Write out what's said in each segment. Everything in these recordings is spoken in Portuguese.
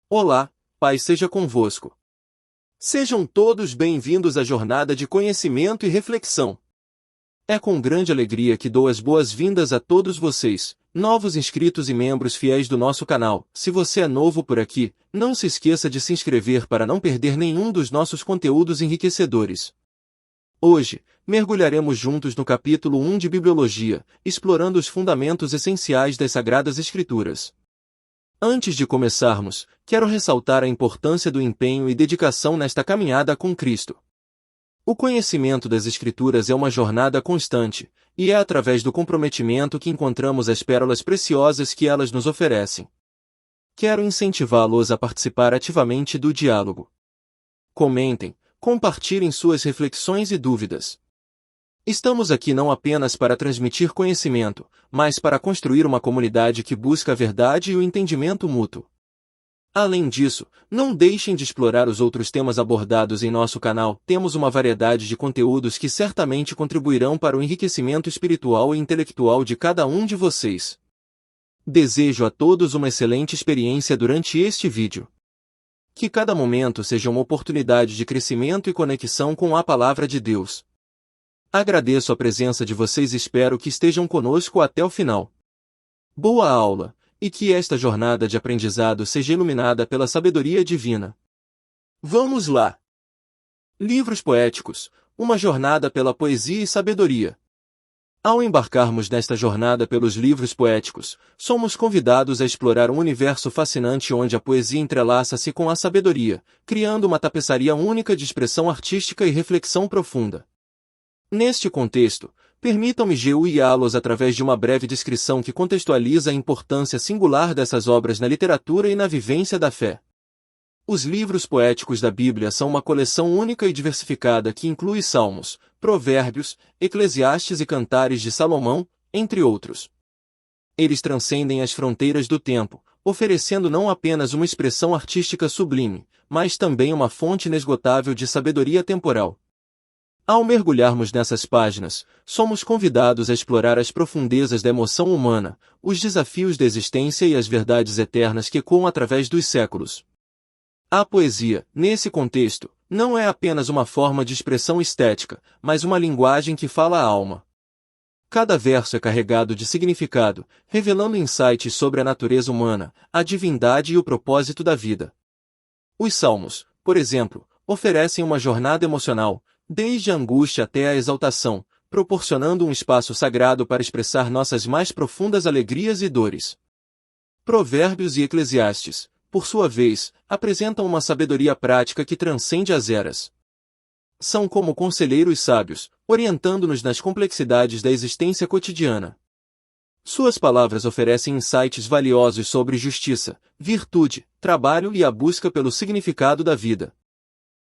Olá, paz seja convosco. Sejam todos bem-vindos à jornada de conhecimento e reflexão. É com grande alegria que dou as boas-vindas a todos vocês, novos inscritos e membros fiéis do nosso canal. Se você é novo por aqui, não se esqueça de se inscrever para não perder nenhum dos nossos conteúdos enriquecedores. Hoje, mergulharemos juntos no capítulo 1 de Bibliologia, explorando os fundamentos essenciais das Sagradas Escrituras. Antes de começarmos, quero ressaltar a importância do empenho e dedicação nesta caminhada com Cristo. O conhecimento das Escrituras é uma jornada constante, e é através do comprometimento que encontramos as pérolas preciosas que elas nos oferecem. Quero incentivá-los a participar ativamente do diálogo. Comentem, compartilhem suas reflexões e dúvidas. Estamos aqui não apenas para transmitir conhecimento, mas para construir uma comunidade que busca a verdade e o entendimento mútuo. Além disso, não deixem de explorar os outros temas abordados em nosso canal. Temos uma variedade de conteúdos que certamente contribuirão para o enriquecimento espiritual e intelectual de cada um de vocês. Desejo a todos uma excelente experiência durante este vídeo. Que cada momento seja uma oportunidade de crescimento e conexão com a Palavra de Deus. Agradeço a presença de vocês e espero que estejam conosco até o final. Boa aula, e que esta jornada de aprendizado seja iluminada pela sabedoria divina. Vamos lá! Livros poéticos, uma jornada pela poesia e sabedoria. Ao embarcarmos nesta jornada pelos livros poéticos, somos convidados a explorar um universo fascinante onde a poesia entrelaça-se com a sabedoria, criando uma tapeçaria única de expressão artística e reflexão profunda. Neste contexto, permitam-me guiá-los através de uma breve descrição que contextualiza a importância singular dessas obras na literatura e na vivência da fé. Os livros poéticos da Bíblia são uma coleção única e diversificada que inclui salmos, provérbios, Eclesiastes e cantares de Salomão, entre outros. Eles transcendem as fronteiras do tempo, oferecendo não apenas uma expressão artística sublime, mas também uma fonte inesgotável de sabedoria temporal. Ao mergulharmos nessas páginas, somos convidados a explorar as profundezas da emoção humana, os desafios da existência e as verdades eternas que ecoam através dos séculos. A poesia, nesse contexto, não é apenas uma forma de expressão estética, mas uma linguagem que fala à alma. Cada verso é carregado de significado, revelando insights sobre a natureza humana, a divindade e o propósito da vida. Os salmos, por exemplo, oferecem uma jornada emocional, desde a angústia até a exaltação, proporcionando um espaço sagrado para expressar nossas mais profundas alegrias e dores. Provérbios e Eclesiastes, por sua vez, apresentam uma sabedoria prática que transcende as eras. São como conselheiros sábios, orientando-nos nas complexidades da existência cotidiana. Suas palavras oferecem insights valiosos sobre justiça, virtude, trabalho e a busca pelo significado da vida.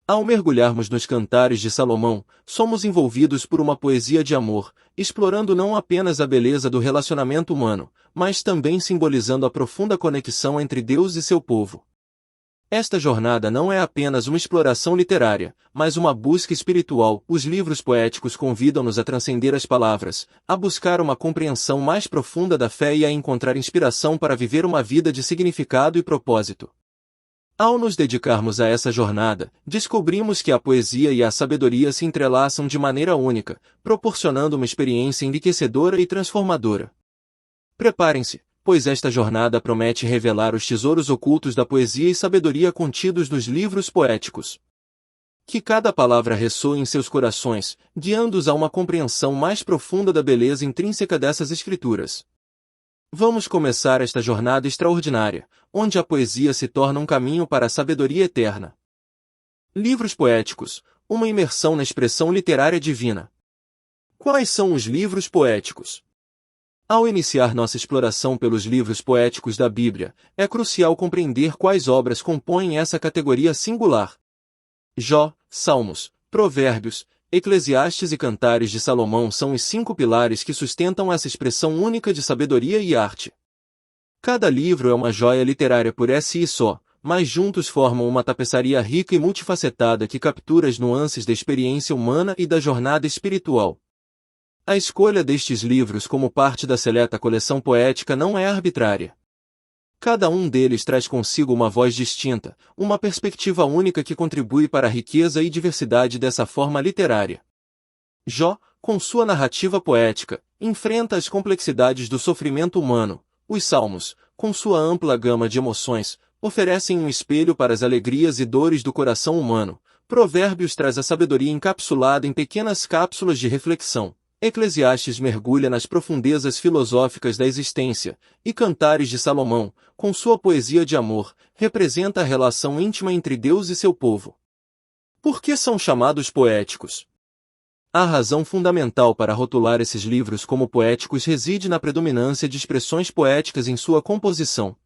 Ao mergulharmos nos cantares de Salomão, somos envolvidos por uma poesia de amor, explorando não apenas a beleza do relacionamento humano, mas também simbolizando a profunda conexão entre Deus e seu povo. Esta jornada não é apenas uma exploração literária, mas uma busca espiritual. Os livros poéticos convidam-nos a transcender as palavras, a buscar uma compreensão mais profunda da fé e a encontrar inspiração para viver uma vida de significado e propósito. Ao nos dedicarmos a essa jornada, descobrimos que a poesia e a sabedoria se entrelaçam de maneira única, proporcionando uma experiência enriquecedora e transformadora. Preparem-se, pois esta jornada promete revelar os tesouros ocultos da poesia e sabedoria contidos nos livros poéticos. Que cada palavra ressoe em seus corações, guiando-os a uma compreensão mais profunda da beleza intrínseca dessas escrituras. Vamos começar esta jornada extraordinária, onde a poesia se torna um caminho para a sabedoria eterna. Livros poéticos, uma imersão na expressão literária divina. Quais são os livros poéticos? Ao iniciar nossa exploração pelos livros poéticos da Bíblia, é crucial compreender quais obras compõem essa categoria singular. Jó, Salmos, Provérbios, Eclesiastes e Cantares de Salomão são os 5 pilares que sustentam essa expressão única de sabedoria e arte. Cada livro é uma joia literária por si só, mas juntos formam uma tapeçaria rica e multifacetada que captura as nuances da experiência humana e da jornada espiritual. A escolha destes livros como parte da seleta coleção poética não é arbitrária. Cada um deles traz consigo uma voz distinta, uma perspectiva única que contribui para a riqueza e diversidade dessa forma literária. Jó, com sua narrativa poética, enfrenta as complexidades do sofrimento humano. Os Salmos, com sua ampla gama de emoções, oferecem um espelho para as alegrias e dores do coração humano. Provérbios traz a sabedoria encapsulada em pequenas cápsulas de reflexão. Eclesiastes mergulha nas profundezas filosóficas da existência, e Cantares de Salomão, com sua poesia de amor, representa a relação íntima entre Deus e seu povo. Por que são chamados poéticos? A razão fundamental para rotular esses livros como poéticos reside na predominância de expressões poéticas em sua composição.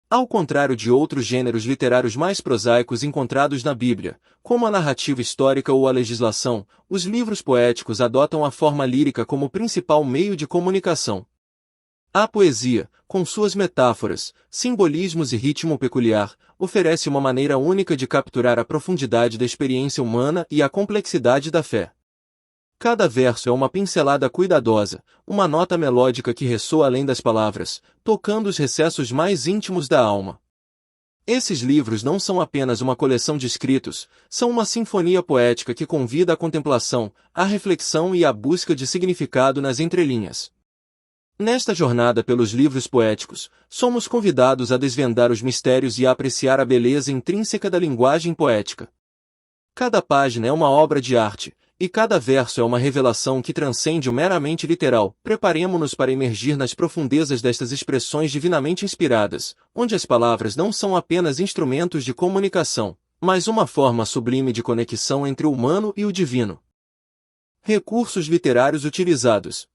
Ao contrário de outros gêneros literários mais prosaicos encontrados na Bíblia, como a narrativa histórica ou a legislação, os livros poéticos adotam a forma lírica como principal meio de comunicação. A poesia, com suas metáforas, simbolismos e ritmo peculiar, oferece uma maneira única de capturar a profundidade da experiência humana e a complexidade da fé. Cada verso é uma pincelada cuidadosa, uma nota melódica que ressoa além das palavras, tocando os recessos mais íntimos da alma. Esses livros não são apenas uma coleção de escritos, são uma sinfonia poética que convida à contemplação, à reflexão e à busca de significado nas entrelinhas. Nesta jornada pelos livros poéticos, somos convidados a desvendar os mistérios e a apreciar a beleza intrínseca da linguagem poética. Cada página é uma obra de arte, e cada verso é uma revelação que transcende o meramente literal. Preparemo-nos para emergir nas profundezas destas expressões divinamente inspiradas, onde as palavras não são apenas instrumentos de comunicação, mas uma forma sublime de conexão entre o humano e o divino. Recursos literários utilizados.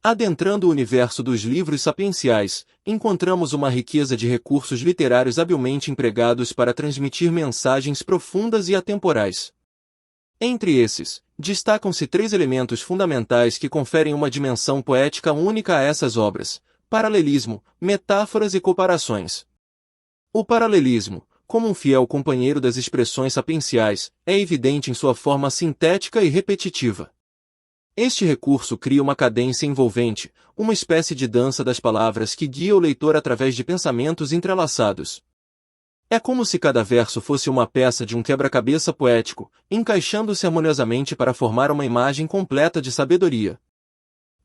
Adentrando o universo dos livros sapienciais, encontramos uma riqueza de recursos literários habilmente empregados para transmitir mensagens profundas e atemporais. Entre esses, destacam-se 3 elementos fundamentais que conferem uma dimensão poética única a essas obras: paralelismo, metáforas e comparações. O paralelismo, como um fiel companheiro das expressões sapienciais, é evidente em sua forma sintética e repetitiva. Este recurso cria uma cadência envolvente, uma espécie de dança das palavras que guia o leitor através de pensamentos entrelaçados. É como se cada verso fosse uma peça de um quebra-cabeça poético, encaixando-se harmoniosamente para formar uma imagem completa de sabedoria.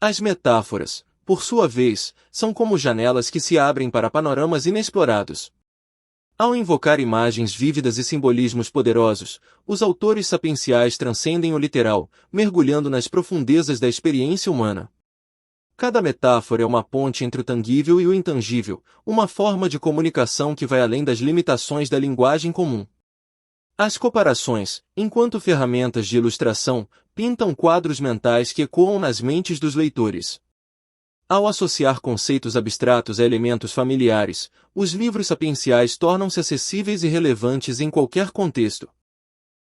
As metáforas, por sua vez, são como janelas que se abrem para panoramas inexplorados. Ao invocar imagens vívidas e simbolismos poderosos, os autores sapienciais transcendem o literal, mergulhando nas profundezas da experiência humana. Cada metáfora é uma ponte entre o tangível e o intangível, uma forma de comunicação que vai além das limitações da linguagem comum. As comparações, enquanto ferramentas de ilustração, pintam quadros mentais que ecoam nas mentes dos leitores. Ao associar conceitos abstratos a elementos familiares, os livros sapienciais tornam-se acessíveis e relevantes em qualquer contexto.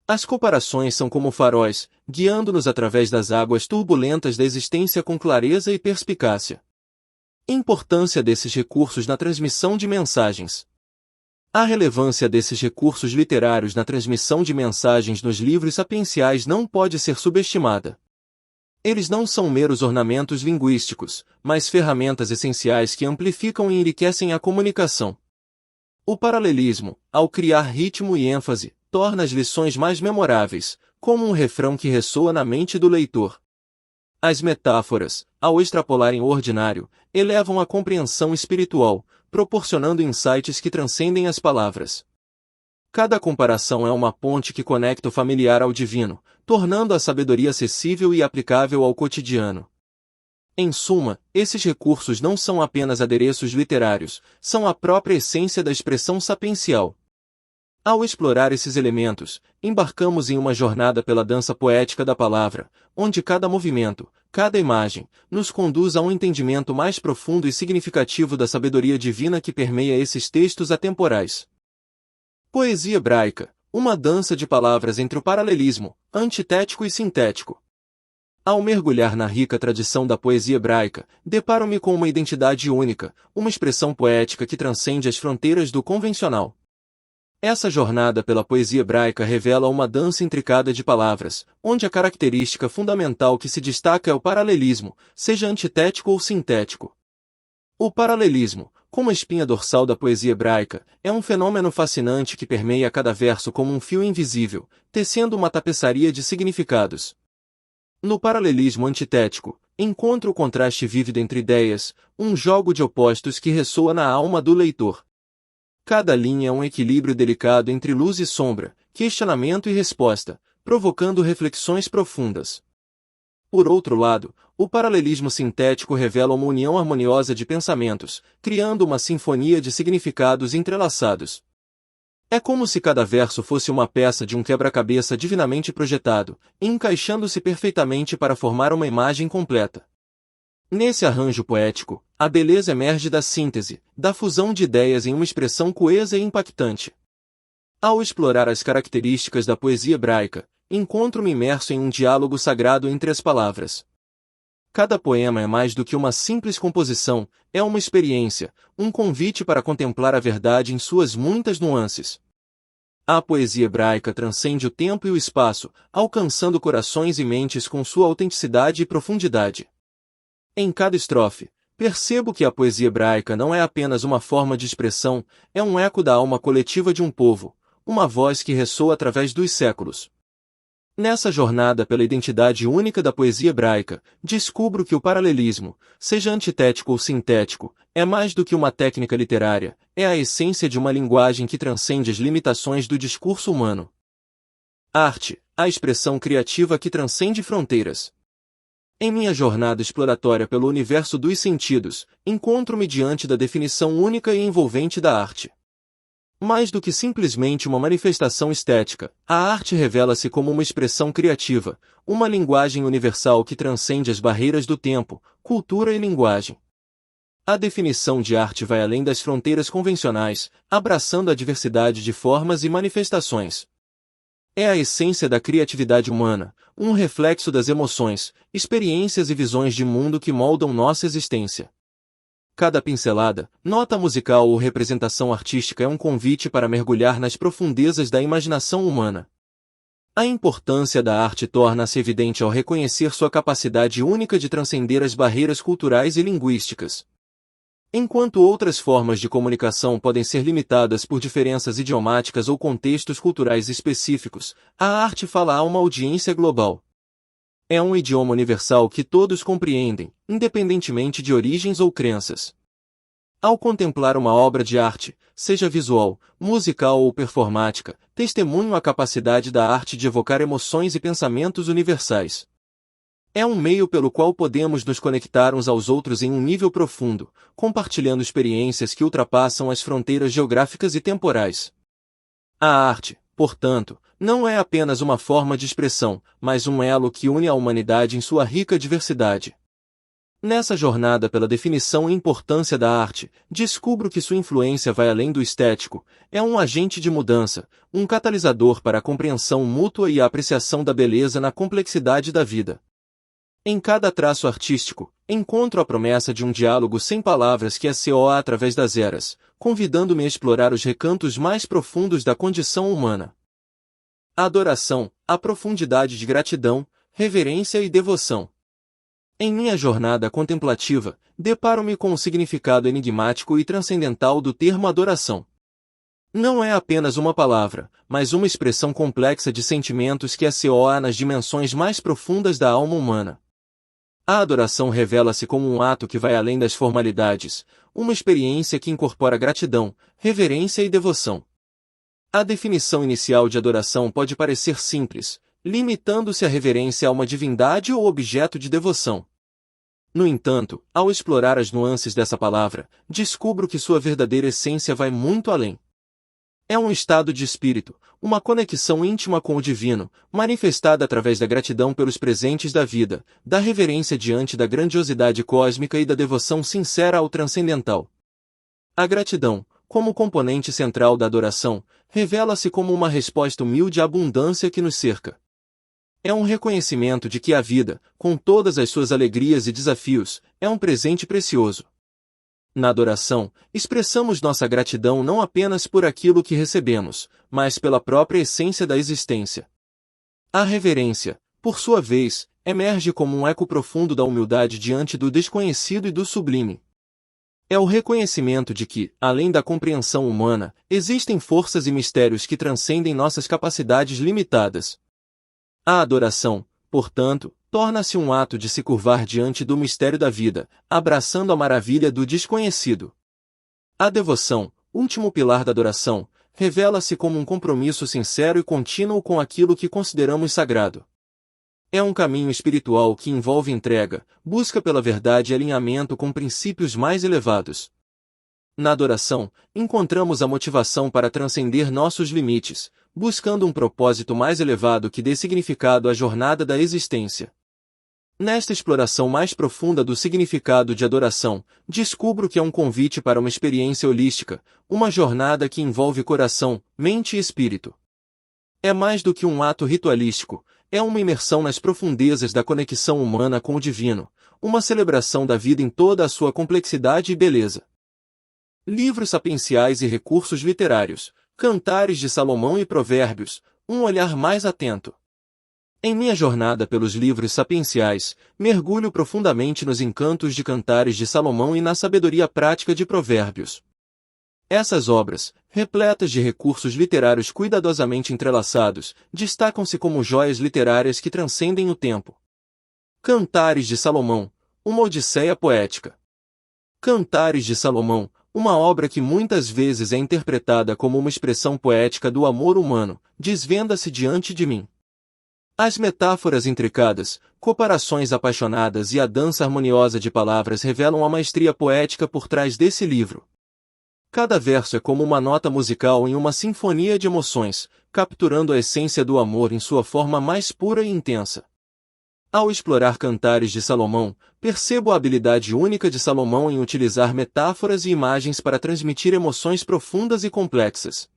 As comparações são como faróis, guiando-nos através das águas turbulentas da existência com clareza e perspicácia. Importância desses recursos na transmissão de mensagens. A relevância desses recursos literários na transmissão de mensagens nos livros sapienciais não pode ser subestimada. Eles não são meros ornamentos linguísticos, mas ferramentas essenciais que amplificam e enriquecem a comunicação. O paralelismo, ao criar ritmo e ênfase, torna as lições mais memoráveis, como um refrão que ressoa na mente do leitor. As metáforas, ao extrapolarem o ordinário, elevam a compreensão espiritual, proporcionando insights que transcendem as palavras. Cada comparação é uma ponte que conecta o familiar ao divino, tornando a sabedoria acessível e aplicável ao cotidiano. Em suma, esses recursos não são apenas adereços literários, são a própria essência da expressão sapiencial. Ao explorar esses elementos, embarcamos em uma jornada pela dança poética da palavra, onde cada movimento, cada imagem, nos conduz a um entendimento mais profundo e significativo da sabedoria divina que permeia esses textos atemporais. Poesia hebraica, uma dança de palavras entre o paralelismo, antitético e sintético. Ao mergulhar na rica tradição da poesia hebraica, deparo-me com uma identidade única, uma expressão poética que transcende as fronteiras do convencional. Essa jornada pela poesia hebraica revela uma dança intricada de palavras, onde a característica fundamental que se destaca é o paralelismo, seja antitético ou sintético. O paralelismo, como a espinha dorsal da poesia hebraica, é um fenômeno fascinante que permeia cada verso como um fio invisível, tecendo uma tapeçaria de significados. No paralelismo antitético, encontra o contraste vívido entre ideias, um jogo de opostos que ressoa na alma do leitor. Cada linha é um equilíbrio delicado entre luz e sombra, questionamento e resposta, provocando reflexões profundas. Por outro lado, o paralelismo sintético revela uma união harmoniosa de pensamentos, criando uma sinfonia de significados entrelaçados. É como se cada verso fosse uma peça de um quebra-cabeça divinamente projetado, encaixando-se perfeitamente para formar uma imagem completa. Nesse arranjo poético, a beleza emerge da síntese, da fusão de ideias em uma expressão coesa e impactante. Ao explorar as características da poesia hebraica, encontro-me imerso em um diálogo sagrado entre as palavras. Cada poema é mais do que uma simples composição, é uma experiência, um convite para contemplar a verdade em suas muitas nuances. A poesia hebraica transcende o tempo e o espaço, alcançando corações e mentes com sua autenticidade e profundidade. Em cada estrofe, percebo que a poesia hebraica não é apenas uma forma de expressão, é um eco da alma coletiva de um povo, uma voz que ressoa através dos séculos. Nessa jornada pela identidade única da poesia hebraica, descubro que o paralelismo, seja antitético ou sintético, é mais do que uma técnica literária, é a essência de uma linguagem que transcende as limitações do discurso humano. Arte, a expressão criativa que transcende fronteiras. Em minha jornada exploratória pelo universo dos sentidos, encontro-me diante da definição única e envolvente da arte. Mais do que simplesmente uma manifestação estética, a arte revela-se como uma expressão criativa, uma linguagem universal que transcende as barreiras do tempo, cultura e linguagem. A definição de arte vai além das fronteiras convencionais, abraçando a diversidade de formas e manifestações. É a essência da criatividade humana, um reflexo das emoções, experiências e visões de mundo que moldam nossa existência. Cada pincelada, nota musical ou representação artística é um convite para mergulhar nas profundezas da imaginação humana. A importância da arte torna-se evidente ao reconhecer sua capacidade única de transcender as barreiras culturais e linguísticas. Enquanto outras formas de comunicação podem ser limitadas por diferenças idiomáticas ou contextos culturais específicos, a arte fala a uma audiência global. É um idioma universal que todos compreendem, independentemente de origens ou crenças. Ao contemplar uma obra de arte, seja visual, musical ou performática, testemunho a capacidade da arte de evocar emoções e pensamentos universais. É um meio pelo qual podemos nos conectar uns aos outros em um nível profundo, compartilhando experiências que ultrapassam as fronteiras geográficas e temporais. A arte, portanto, não é apenas uma forma de expressão, mas um elo que une a humanidade em sua rica diversidade. Nessa jornada pela definição e importância da arte, descubro que sua influência vai além do estético, é um agente de mudança, um catalisador para a compreensão mútua e a apreciação da beleza na complexidade da vida. Em cada traço artístico, encontro a promessa de um diálogo sem palavras que ecoa através das eras, convidando-me a explorar os recantos mais profundos da condição humana. A adoração, a profundidade de gratidão, reverência e devoção. Em minha jornada contemplativa, deparo-me com o significado enigmático e transcendental do termo adoração. Não é apenas uma palavra, mas uma expressão complexa de sentimentos que ecoa nas dimensões mais profundas da alma humana. A adoração revela-se como um ato que vai além das formalidades, uma experiência que incorpora gratidão, reverência e devoção. A definição inicial de adoração pode parecer simples, limitando-se à reverência a uma divindade ou objeto de devoção. No entanto, ao explorar as nuances dessa palavra, descubro que sua verdadeira essência vai muito além. É um estado de espírito, uma conexão íntima com o divino, manifestada através da gratidão pelos presentes da vida, da reverência diante da grandiosidade cósmica e da devoção sincera ao transcendental. A gratidão, como componente central da adoração, revela-se como uma resposta humilde à abundância que nos cerca. É um reconhecimento de que a vida, com todas as suas alegrias e desafios, é um presente precioso. Na adoração, expressamos nossa gratidão não apenas por aquilo que recebemos, mas pela própria essência da existência. A reverência, por sua vez, emerge como um eco profundo da humildade diante do desconhecido e do sublime. É o reconhecimento de que, além da compreensão humana, existem forças e mistérios que transcendem nossas capacidades limitadas. A adoração, portanto, torna-se um ato de se curvar diante do mistério da vida, abraçando a maravilha do desconhecido. A devoção, último pilar da adoração, revela-se como um compromisso sincero e contínuo com aquilo que consideramos sagrado. É um caminho espiritual que envolve entrega, busca pela verdade e alinhamento com princípios mais elevados. Na adoração, encontramos a motivação para transcender nossos limites, buscando um propósito mais elevado que dê significado à jornada da existência. Nesta exploração mais profunda do significado de adoração, descubro que é um convite para uma experiência holística, uma jornada que envolve coração, mente e espírito. É mais do que um ato ritualístico, é uma imersão nas profundezas da conexão humana com o divino, uma celebração da vida em toda a sua complexidade e beleza. Livros sapienciais e recursos literários, Cantares de Salomão e Provérbios, um olhar mais atento. Em minha jornada pelos livros sapienciais, mergulho profundamente nos encantos de Cantares de Salomão e na sabedoria prática de Provérbios. Essas obras, repletas de recursos literários cuidadosamente entrelaçados, destacam-se como joias literárias que transcendem o tempo. Cantares de Salomão, uma odisseia poética. Cantares de Salomão, uma obra que muitas vezes é interpretada como uma expressão poética do amor humano, desvenda-se diante de mim. As metáforas intricadas, comparações apaixonadas e a dança harmoniosa de palavras revelam a maestria poética por trás desse livro. Cada verso é como uma nota musical em uma sinfonia de emoções, capturando a essência do amor em sua forma mais pura e intensa. Ao explorar Cantares de Salomão, percebo a habilidade única de Salomão em utilizar metáforas e imagens para transmitir emoções profundas e complexas.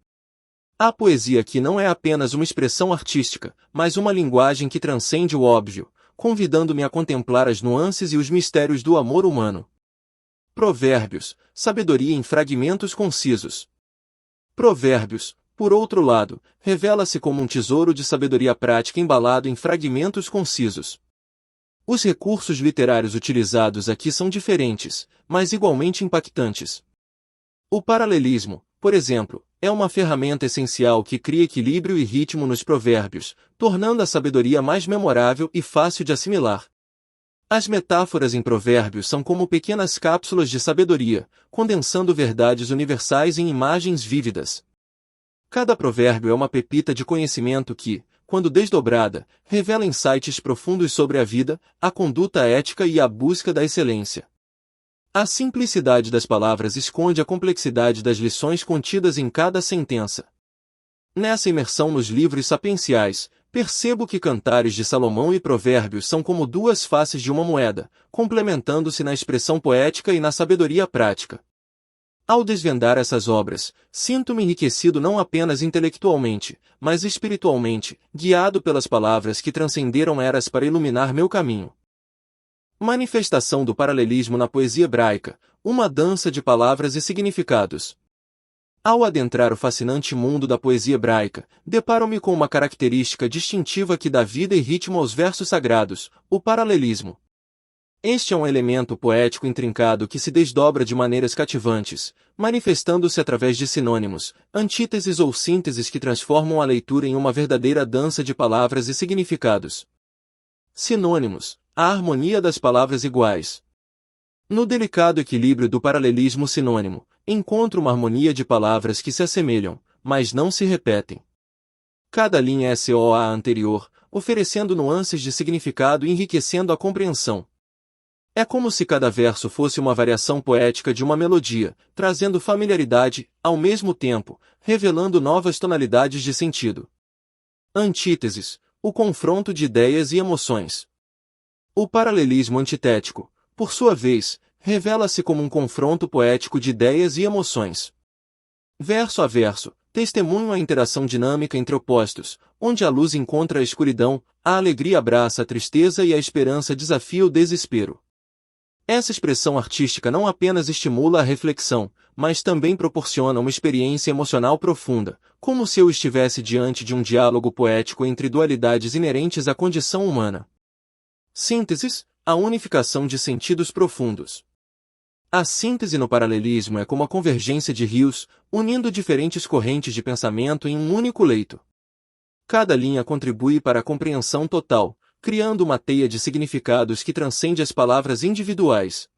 A poesia aqui não é apenas uma expressão artística, mas uma linguagem que transcende o óbvio, convidando-me a contemplar as nuances e os mistérios do amor humano. Provérbios, sabedoria em fragmentos concisos. Provérbios, por outro lado, revela-se como um tesouro de sabedoria prática embalado em fragmentos concisos. Os recursos literários utilizados aqui são diferentes, mas igualmente impactantes. O paralelismo, por exemplo, é uma ferramenta essencial que cria equilíbrio e ritmo nos provérbios, tornando a sabedoria mais memorável e fácil de assimilar. As metáforas em provérbios são como pequenas cápsulas de sabedoria, condensando verdades universais em imagens vívidas. Cada provérbio é uma pepita de conhecimento que, quando desdobrada, revela insights profundos sobre a vida, a conduta ética e a busca da excelência. A simplicidade das palavras esconde a complexidade das lições contidas em cada sentença. Nessa imersão nos livros sapienciais, percebo que Cantares de Salomão e Provérbios são como duas faces de uma moeda, complementando-se na expressão poética e na sabedoria prática. Ao desvendar essas obras, sinto-me enriquecido não apenas intelectualmente, mas espiritualmente, guiado pelas palavras que transcenderam eras para iluminar meu caminho. Manifestação do paralelismo na poesia hebraica, uma dança de palavras e significados. Ao adentrar o fascinante mundo da poesia hebraica, deparo-me com uma característica distintiva que dá vida e ritmo aos versos sagrados, o paralelismo. Este é um elemento poético intrincado que se desdobra de maneiras cativantes, manifestando-se através de sinônimos, antíteses ou sínteses que transformam a leitura em uma verdadeira dança de palavras e significados. Sinônimos, a harmonia das palavras iguais. No delicado equilíbrio do paralelismo sinônimo, encontro uma harmonia de palavras que se assemelham, mas não se repetem. Cada linha é SOA anterior, oferecendo nuances de significado e enriquecendo a compreensão. É como se cada verso fosse uma variação poética de uma melodia, trazendo familiaridade, ao mesmo tempo, revelando novas tonalidades de sentido. Antíteses, o confronto de ideias e emoções. O paralelismo antitético, por sua vez, revela-se como um confronto poético de ideias e emoções. Verso a verso, testemunham a interação dinâmica entre opostos, onde a luz encontra a escuridão, a alegria abraça a tristeza e a esperança desafia o desespero. Essa expressão artística não apenas estimula a reflexão, mas também proporciona uma experiência emocional profunda, como se eu estivesse diante de um diálogo poético entre dualidades inerentes à condição humana. Sínteses, a unificação de sentidos profundos. A síntese no paralelismo é como a convergência de rios, unindo diferentes correntes de pensamento em um único leito. Cada linha contribui para a compreensão total, criando uma teia de significados que transcende as palavras individuais.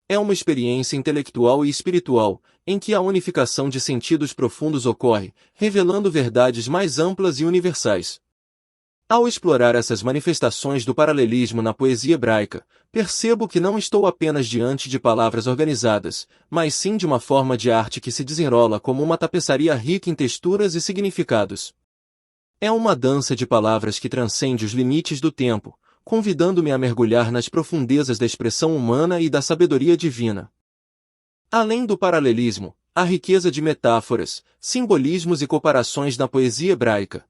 É uma experiência intelectual e espiritual, em que a unificação de sentidos profundos ocorre, revelando verdades mais amplas e universais. Ao explorar essas manifestações do paralelismo na poesia hebraica, percebo que não estou apenas diante de palavras organizadas, mas sim de uma forma de arte que se desenrola como uma tapeçaria rica em texturas e significados. É uma dança de palavras que transcende os limites do tempo, convidando-me a mergulhar nas profundezas da expressão humana e da sabedoria divina. Além do paralelismo, há riqueza de metáforas, simbolismos e comparações na poesia hebraica.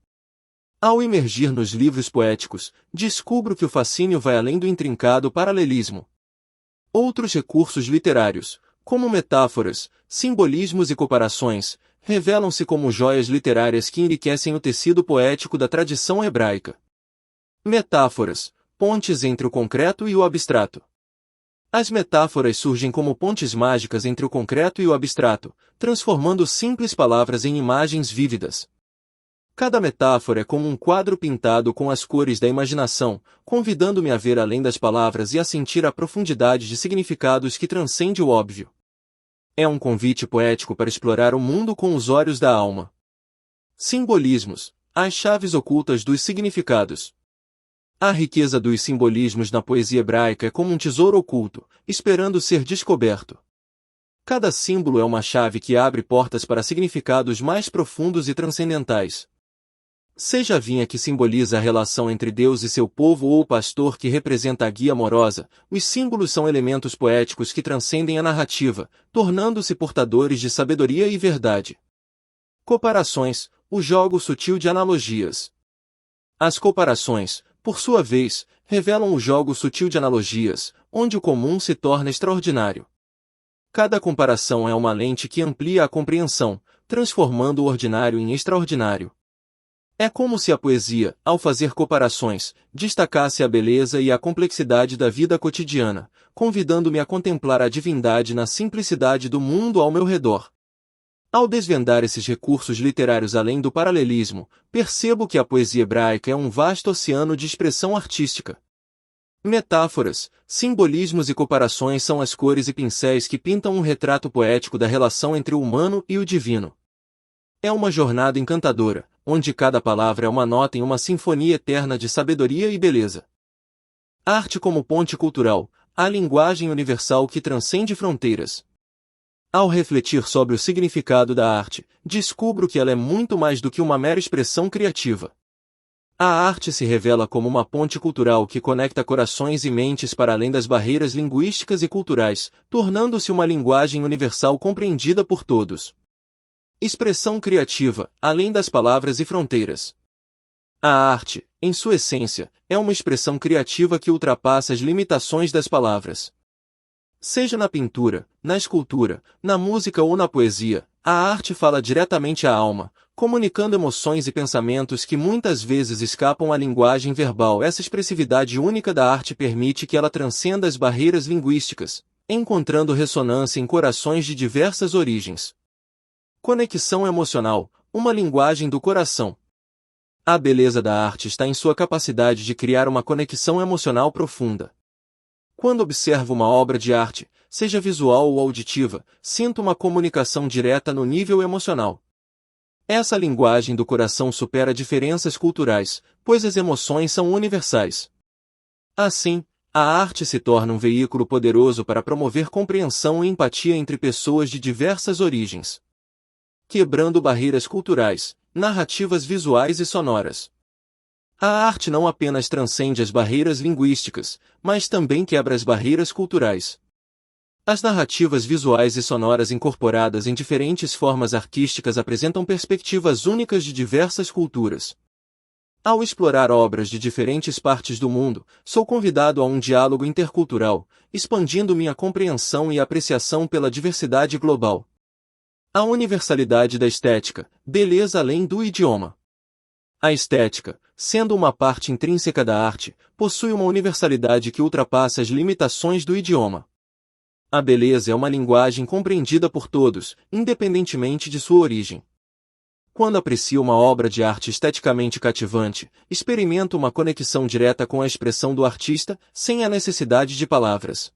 Ao imergir nos livros poéticos, descubro que o fascínio vai além do intrincado paralelismo. Outros recursos literários, como metáforas, simbolismos e comparações, revelam-se como joias literárias que enriquecem o tecido poético da tradição hebraica. Metáforas, pontes entre o concreto e o abstrato. As metáforas surgem como pontes mágicas entre o concreto e o abstrato, transformando simples palavras em imagens vívidas. Cada metáfora é como um quadro pintado com as cores da imaginação, convidando-me a ver além das palavras e a sentir a profundidade de significados que transcende o óbvio. É um convite poético para explorar o mundo com os olhos da alma. Simbolismos, as chaves ocultas dos significados. A riqueza dos simbolismos na poesia hebraica é como um tesouro oculto, esperando ser descoberto. Cada símbolo é uma chave que abre portas para significados mais profundos e transcendentais. Seja a vinha que simboliza a relação entre Deus e seu povo ou o pastor que representa a guia amorosa, os símbolos são elementos poéticos que transcendem a narrativa, tornando-se portadores de sabedoria e verdade. Comparações, o jogo sutil de analogias. As comparações, por sua vez, revelam o jogo sutil de analogias, onde o comum se torna extraordinário. Cada comparação é uma lente que amplia a compreensão, transformando o ordinário em extraordinário. É como se a poesia, ao fazer comparações, destacasse a beleza e a complexidade da vida cotidiana, convidando-me a contemplar a divindade na simplicidade do mundo ao meu redor. Ao desvendar esses recursos literários além do paralelismo, percebo que a poesia hebraica é um vasto oceano de expressão artística. Metáforas, simbolismos e comparações são as cores e pincéis que pintam um retrato poético da relação entre o humano e o divino. É uma jornada encantadora, onde cada palavra é uma nota em uma sinfonia eterna de sabedoria e beleza. Arte como ponte cultural, a linguagem universal que transcende fronteiras. Ao refletir sobre o significado da arte, descubro que ela é muito mais do que uma mera expressão criativa. A arte se revela como uma ponte cultural que conecta corações e mentes para além das barreiras linguísticas e culturais, tornando-se uma linguagem universal compreendida por todos. Expressão criativa, além das palavras e fronteiras. A arte, em sua essência, é uma expressão criativa que ultrapassa as limitações das palavras. Seja na pintura, na escultura, na música ou na poesia, a arte fala diretamente à alma, comunicando emoções e pensamentos que muitas vezes escapam à linguagem verbal. Essa expressividade única da arte permite que ela transcenda as barreiras linguísticas, encontrando ressonância em corações de diversas origens. Conexão emocional, uma linguagem do coração. A beleza da arte está em sua capacidade de criar uma conexão emocional profunda. Quando observo uma obra de arte, seja visual ou auditiva, sinto uma comunicação direta no nível emocional. Essa linguagem do coração supera diferenças culturais, pois as emoções são universais. Assim, a arte se torna um veículo poderoso para promover compreensão e empatia entre pessoas de diversas origens. Quebrando barreiras culturais, narrativas visuais e sonoras. A arte não apenas transcende as barreiras linguísticas, mas também quebra as barreiras culturais. As narrativas visuais e sonoras incorporadas em diferentes formas artísticas apresentam perspectivas únicas de diversas culturas. Ao explorar obras de diferentes partes do mundo, sou convidado a um diálogo intercultural, expandindo minha compreensão e apreciação pela diversidade global. A universalidade da estética, beleza além do idioma. A estética, sendo uma parte intrínseca da arte, possui uma universalidade que ultrapassa as limitações do idioma. A beleza é uma linguagem compreendida por todos, independentemente de sua origem. Quando aprecio uma obra de arte esteticamente cativante, experimento uma conexão direta com a expressão do artista, sem a necessidade de palavras.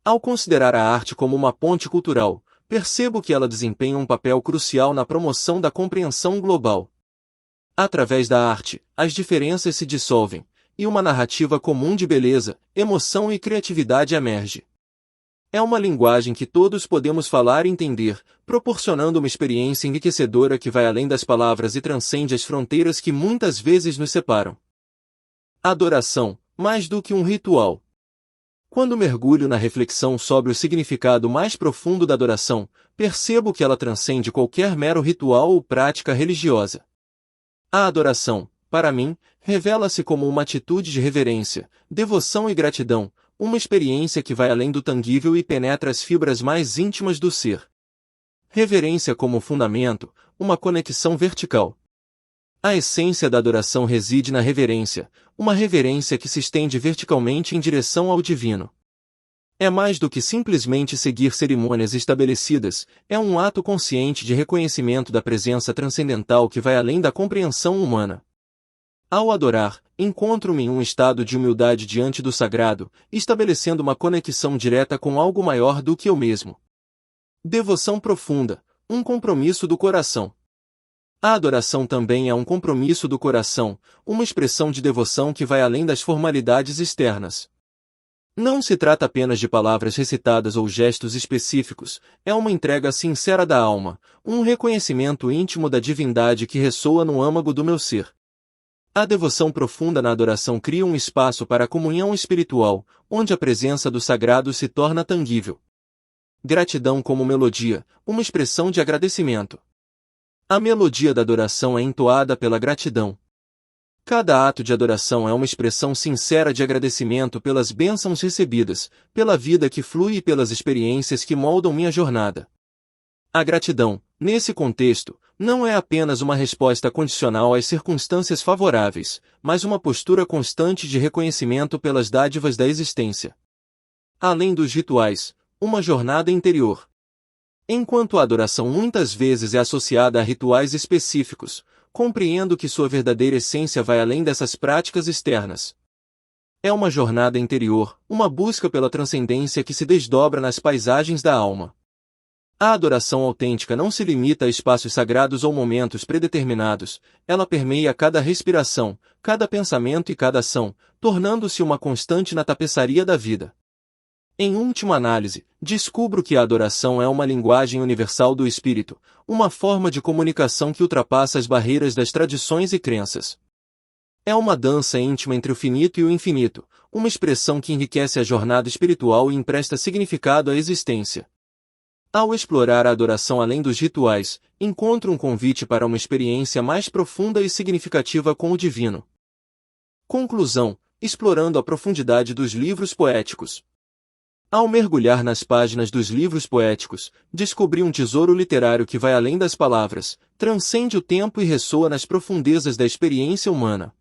Ao considerar a arte como uma ponte cultural, percebo que ela desempenha um papel crucial na promoção da compreensão global. Através da arte, as diferenças se dissolvem, e uma narrativa comum de beleza, emoção e criatividade emerge. É uma linguagem que todos podemos falar e entender, proporcionando uma experiência enriquecedora que vai além das palavras e transcende as fronteiras que muitas vezes nos separam. Adoração, mais do que um ritual. Quando mergulho na reflexão sobre o significado mais profundo da adoração, percebo que ela transcende qualquer mero ritual ou prática religiosa. A adoração, para mim, revela-se como uma atitude de reverência, devoção e gratidão, uma experiência que vai além do tangível e penetra as fibras mais íntimas do ser. Reverência como fundamento, uma conexão vertical. A essência da adoração reside na reverência, uma reverência que se estende verticalmente em direção ao divino. É mais do que simplesmente seguir cerimônias estabelecidas, é um ato consciente de reconhecimento da presença transcendental que vai além da compreensão humana. Ao adorar, encontro-me em um estado de humildade diante do sagrado, estabelecendo uma conexão direta com algo maior do que eu mesmo. Devoção profunda, um compromisso do coração. A adoração também é um compromisso do coração, uma expressão de devoção que vai além das formalidades externas. Não se trata apenas de palavras recitadas ou gestos específicos, é uma entrega sincera da alma, um reconhecimento íntimo da divindade que ressoa no âmago do meu ser. A devoção profunda na adoração cria um espaço para a comunhão espiritual, onde a presença do sagrado se torna tangível. Gratidão como melodia, uma expressão de agradecimento. A melodia da adoração é entoada pela gratidão. Cada ato de adoração é uma expressão sincera de agradecimento pelas bênçãos recebidas, pela vida que flui e pelas experiências que moldam minha jornada. A gratidão, nesse contexto, não é apenas uma resposta condicional às circunstâncias favoráveis, mas uma postura constante de reconhecimento pelas dádivas da existência. Além dos rituais, uma jornada interior. Enquanto a adoração muitas vezes é associada a rituais específicos, compreendo que sua verdadeira essência vai além dessas práticas externas. É uma jornada interior, uma busca pela transcendência que se desdobra nas paisagens da alma. A adoração autêntica não se limita a espaços sagrados ou momentos predeterminados, ela permeia cada respiração, cada pensamento e cada ação, tornando-se uma constante na tapeçaria da vida. Em última análise, descubro que a adoração é uma linguagem universal do espírito, uma forma de comunicação que ultrapassa as barreiras das tradições e crenças. É uma dança íntima entre o finito e o infinito, uma expressão que enriquece a jornada espiritual e empresta significado à existência. Ao explorar a adoração além dos rituais, encontro um convite para uma experiência mais profunda e significativa com o divino. Conclusão: explorando a profundidade dos livros poéticos. Ao mergulhar nas páginas dos livros poéticos, descobri um tesouro literário que vai além das palavras, transcende o tempo e ressoa nas profundezas da experiência humana.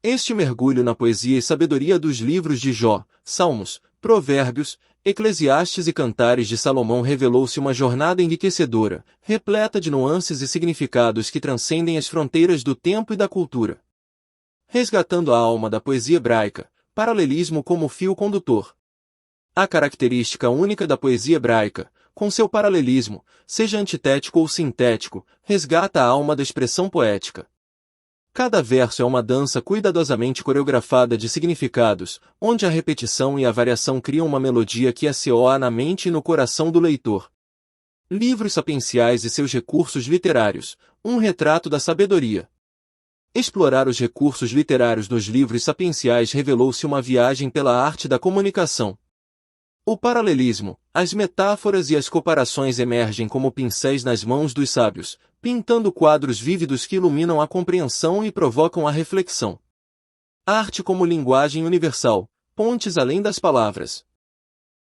Este mergulho na poesia e sabedoria dos livros de Jó, Salmos, Provérbios, Eclesiastes e Cantares de Salomão revelou-se uma jornada enriquecedora, repleta de nuances e significados que transcendem as fronteiras do tempo e da cultura. Resgatando a alma da poesia hebraica, paralelismo como fio condutor. A característica única da poesia hebraica, com seu paralelismo, seja antitético ou sintético, resgata a alma da expressão poética. Cada verso é uma dança cuidadosamente coreografada de significados, onde a repetição e a variação criam uma melodia que assoa na mente e no coração do leitor. Livros sapienciais e seus recursos literários, um retrato da sabedoria. Explorar os recursos literários nos livros sapienciais revelou-se uma viagem pela arte da comunicação. O paralelismo, as metáforas e as comparações emergem como pincéis nas mãos dos sábios, pintando quadros vívidos que iluminam a compreensão e provocam a reflexão. Arte como linguagem universal, pontes além das palavras.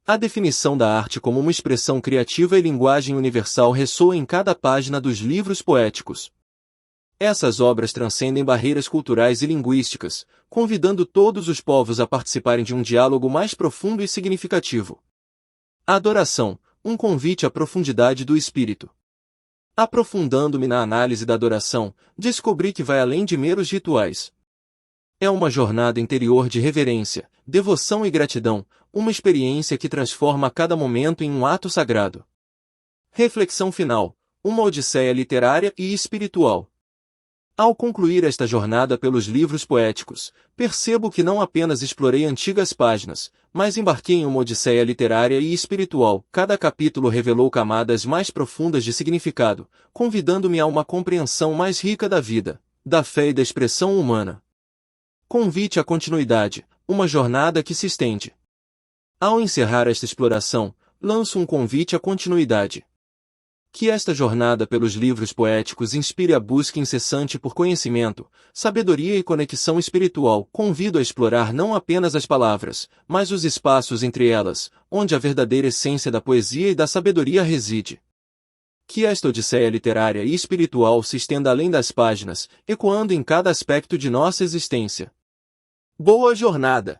A definição da arte como uma expressão criativa e linguagem universal ressoa em cada página dos livros poéticos. Essas obras transcendem barreiras culturais e linguísticas, convidando todos os povos a participarem de um diálogo mais profundo e significativo. A adoração, um convite à profundidade do espírito. Aprofundando-me na análise da adoração, descobri que vai além de meros rituais. É uma jornada interior de reverência, devoção e gratidão, uma experiência que transforma a cada momento em um ato sagrado. Reflexão final, uma odisseia literária e espiritual. Ao concluir esta jornada pelos livros poéticos, percebo que não apenas explorei antigas páginas, mas embarquei em uma odisseia literária e espiritual. Cada capítulo revelou camadas mais profundas de significado, convidando-me a uma compreensão mais rica da vida, da fé e da expressão humana. Convite à continuidade, uma jornada que se estende. Ao encerrar esta exploração, lanço um convite à continuidade. Que esta jornada pelos livros poéticos inspire a busca incessante por conhecimento, sabedoria e conexão espiritual. Convido a explorar não apenas as palavras, mas os espaços entre elas, onde a verdadeira essência da poesia e da sabedoria reside. Que esta odisseia literária e espiritual se estenda além das páginas, ecoando em cada aspecto de nossa existência. Boa jornada!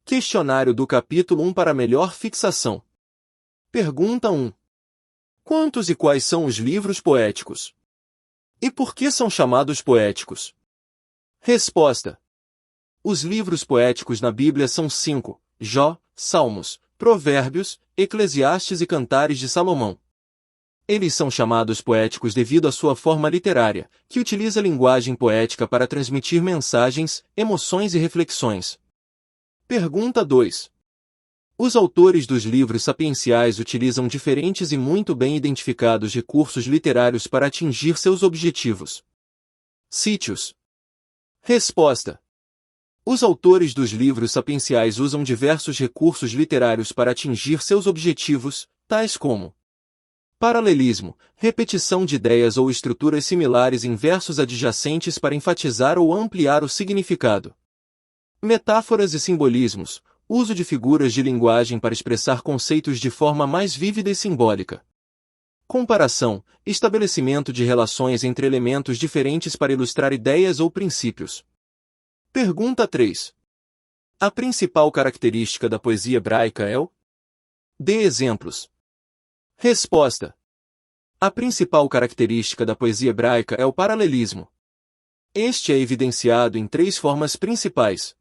Questionário do capítulo 1 para melhor fixação. Pergunta 1. Quantos e quais são os livros poéticos? E por que são chamados poéticos? Resposta. Os livros poéticos na Bíblia são 5, Jó, Salmos, Provérbios, Eclesiastes e Cantares de Salomão. Eles são chamados poéticos devido à sua forma literária, que utiliza linguagem poética para transmitir mensagens, emoções e reflexões. Pergunta 2. Os autores dos livros sapienciais utilizam diferentes e muito bem identificados recursos literários para atingir seus objetivos. Sítios. Resposta. Os autores dos livros sapienciais usam diversos recursos literários para atingir seus objetivos, tais como paralelismo, repetição de ideias ou estruturas similares em versos adjacentes para enfatizar ou ampliar o significado. Metáforas e simbolismos, uso de figuras de linguagem para expressar conceitos de forma mais vívida e simbólica. Comparação, estabelecimento de relações entre elementos diferentes para ilustrar ideias ou princípios. Pergunta 3. A principal característica da poesia hebraica é o? Dê exemplos. Resposta. A principal característica da poesia hebraica é o paralelismo. Este é evidenciado em 3 formas principais.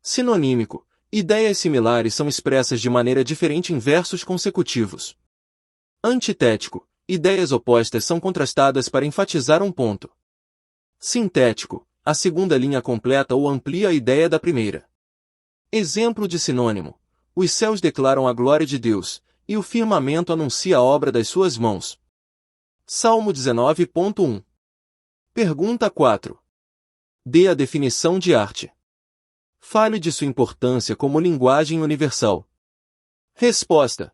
Sinonímico. Ideias similares são expressas de maneira diferente em versos consecutivos. Antitético. Ideias opostas são contrastadas para enfatizar um ponto. Sintético. A segunda linha completa ou amplia a ideia da primeira. Exemplo de sinônimo. Os céus declaram a glória de Deus, e o firmamento anuncia a obra das suas mãos. Salmo 19.1. Pergunta 4. Dê a definição de arte. Fale de sua importância como linguagem universal. Resposta.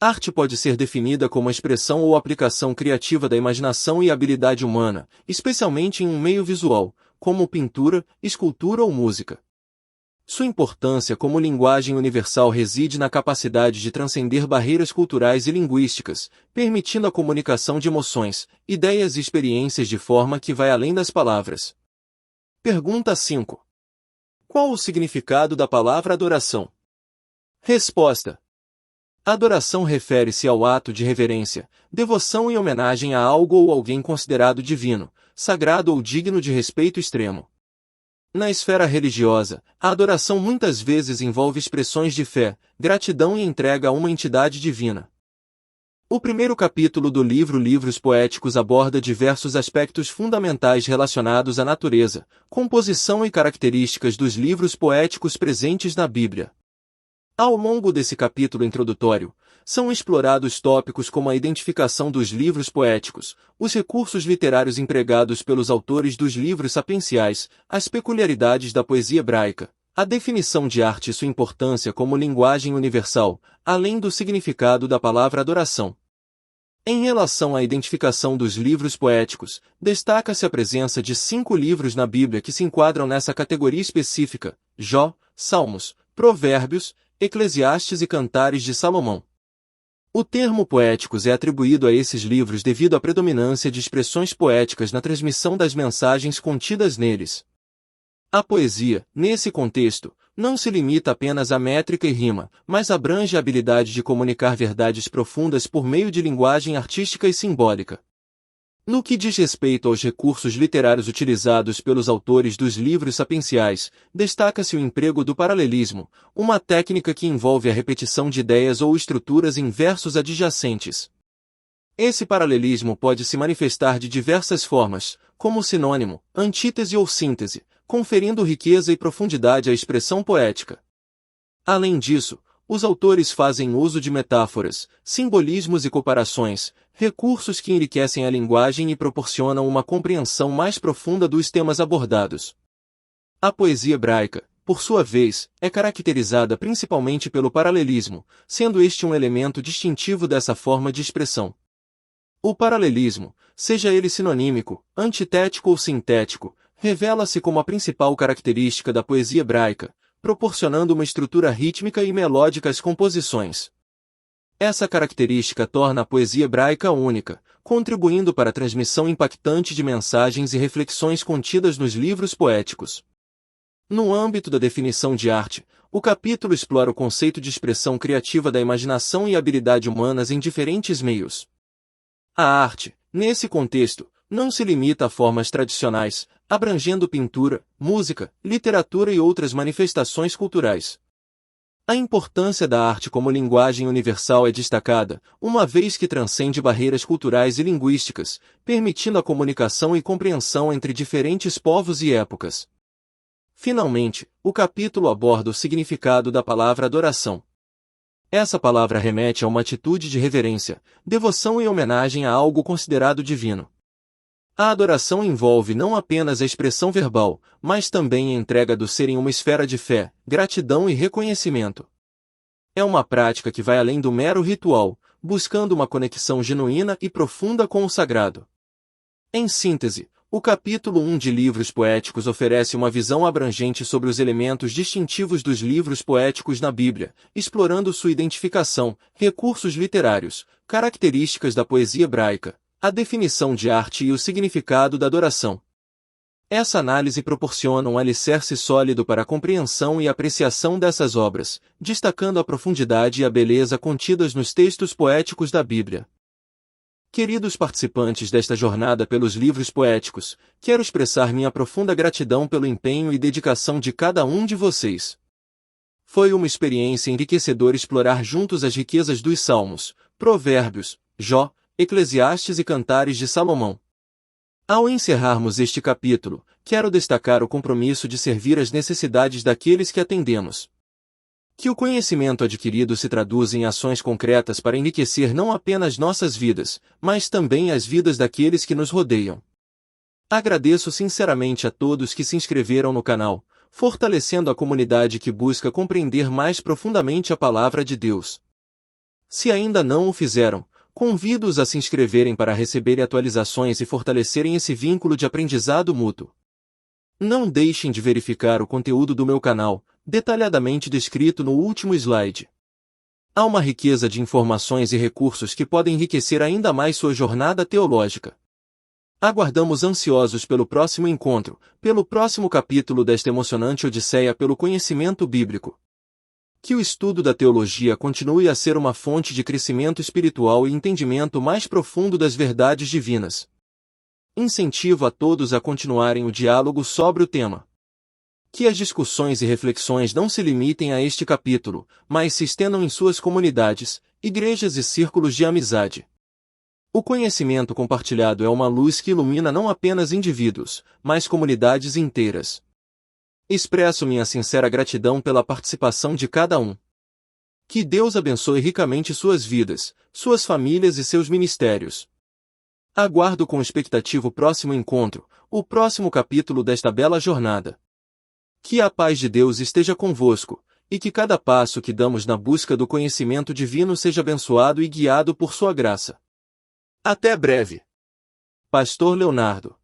Arte pode ser definida como a expressão ou aplicação criativa da imaginação e habilidade humana, especialmente em um meio visual, como pintura, escultura ou música. Sua importância como linguagem universal reside na capacidade de transcender barreiras culturais e linguísticas, permitindo a comunicação de emoções, ideias e experiências de forma que vai além das palavras. Pergunta 5. Qual o significado da palavra adoração? Resposta. Adoração refere-se ao ato de reverência, devoção e homenagem a algo ou alguém considerado divino, sagrado ou digno de respeito extremo. Na esfera religiosa, a adoração muitas vezes envolve expressões de fé, gratidão e entrega a uma entidade divina. O primeiro capítulo do livro Livros Poéticos aborda diversos aspectos fundamentais relacionados à natureza, composição e características dos livros poéticos presentes na Bíblia. Ao longo desse capítulo introdutório, são explorados tópicos como a identificação dos livros poéticos, os recursos literários empregados pelos autores dos livros sapienciais, as peculiaridades da poesia hebraica, a definição de arte e sua importância como linguagem universal, além do significado da palavra adoração. Em relação à identificação dos livros poéticos, destaca-se a presença de 5 livros na Bíblia que se enquadram nessa categoria específica: Jó, Salmos, Provérbios, Eclesiastes e Cantares de Salomão. O termo poéticos é atribuído a esses livros devido à predominância de expressões poéticas na transmissão das mensagens contidas neles. A poesia, nesse contexto, não se limita apenas à métrica e rima, mas abrange a habilidade de comunicar verdades profundas por meio de linguagem artística e simbólica. No que diz respeito aos recursos literários utilizados pelos autores dos livros sapienciais, destaca-se o emprego do paralelismo, uma técnica que envolve a repetição de ideias ou estruturas em versos adjacentes. Esse paralelismo pode se manifestar de diversas formas, como sinônimo, antítese ou síntese, conferindo riqueza e profundidade à expressão poética. Além disso, os autores fazem uso de metáforas, simbolismos e comparações, recursos que enriquecem a linguagem e proporcionam uma compreensão mais profunda dos temas abordados. A poesia hebraica, por sua vez, é caracterizada principalmente pelo paralelismo, sendo este um elemento distintivo dessa forma de expressão. O paralelismo, seja ele sinonímico, antitético ou sintético, revela-se como a principal característica da poesia hebraica, proporcionando uma estrutura rítmica e melódica às composições. Essa característica torna a poesia hebraica única, contribuindo para a transmissão impactante de mensagens e reflexões contidas nos livros poéticos. No âmbito da definição de arte, o capítulo explora o conceito de expressão criativa da imaginação e habilidade humanas em diferentes meios. A arte, nesse contexto, não se limita a formas tradicionais, abrangendo pintura, música, literatura e outras manifestações culturais. A importância da arte como linguagem universal é destacada, uma vez que transcende barreiras culturais e linguísticas, permitindo a comunicação e compreensão entre diferentes povos e épocas. Finalmente, o capítulo aborda o significado da palavra adoração. Essa palavra remete a uma atitude de reverência, devoção e homenagem a algo considerado divino. A adoração envolve não apenas a expressão verbal, mas também a entrega do ser em uma esfera de fé, gratidão e reconhecimento. É uma prática que vai além do mero ritual, buscando uma conexão genuína e profunda com o sagrado. Em síntese, o capítulo 1 de Livros Poéticos oferece uma visão abrangente sobre os elementos distintivos dos livros poéticos na Bíblia, explorando sua identificação, recursos literários, características da poesia hebraica, a definição de arte e o significado da adoração. Essa análise proporciona um alicerce sólido para a compreensão e apreciação dessas obras, destacando a profundidade e a beleza contidas nos textos poéticos da Bíblia. Queridos participantes desta jornada pelos livros poéticos, quero expressar minha profunda gratidão pelo empenho e dedicação de cada um de vocês. Foi uma experiência enriquecedora explorar juntos as riquezas dos Salmos, Provérbios, Jó, Eclesiastes e Cantares de Salomão. Ao encerrarmos este capítulo, quero destacar o compromisso de servir às necessidades daqueles que atendemos. Que o conhecimento adquirido se traduza em ações concretas para enriquecer não apenas nossas vidas, mas também as vidas daqueles que nos rodeiam. Agradeço sinceramente a todos que se inscreveram no canal, fortalecendo a comunidade que busca compreender mais profundamente a palavra de Deus. Se ainda não o fizeram, convido-os a se inscreverem para receberem atualizações e fortalecerem esse vínculo de aprendizado mútuo. Não deixem de verificar o conteúdo do meu canal, detalhadamente descrito no último slide. Há uma riqueza de informações e recursos que podem enriquecer ainda mais sua jornada teológica. Aguardamos ansiosos pelo próximo encontro, pelo próximo capítulo desta emocionante odisseia pelo conhecimento bíblico. Que o estudo da teologia continue a ser uma fonte de crescimento espiritual e entendimento mais profundo das verdades divinas. Incentivo a todos a continuarem o diálogo sobre o tema. Que as discussões e reflexões não se limitem a este capítulo, mas se estendam em suas comunidades, igrejas e círculos de amizade. O conhecimento compartilhado é uma luz que ilumina não apenas indivíduos, mas comunidades inteiras. Expresso minha sincera gratidão pela participação de cada um. Que Deus abençoe ricamente suas vidas, suas famílias e seus ministérios. Aguardo com expectativa o próximo encontro, o próximo capítulo desta bela jornada. Que a paz de Deus esteja convosco, e que cada passo que damos na busca do conhecimento divino seja abençoado e guiado por sua graça. Até breve. Pastor Leonardo.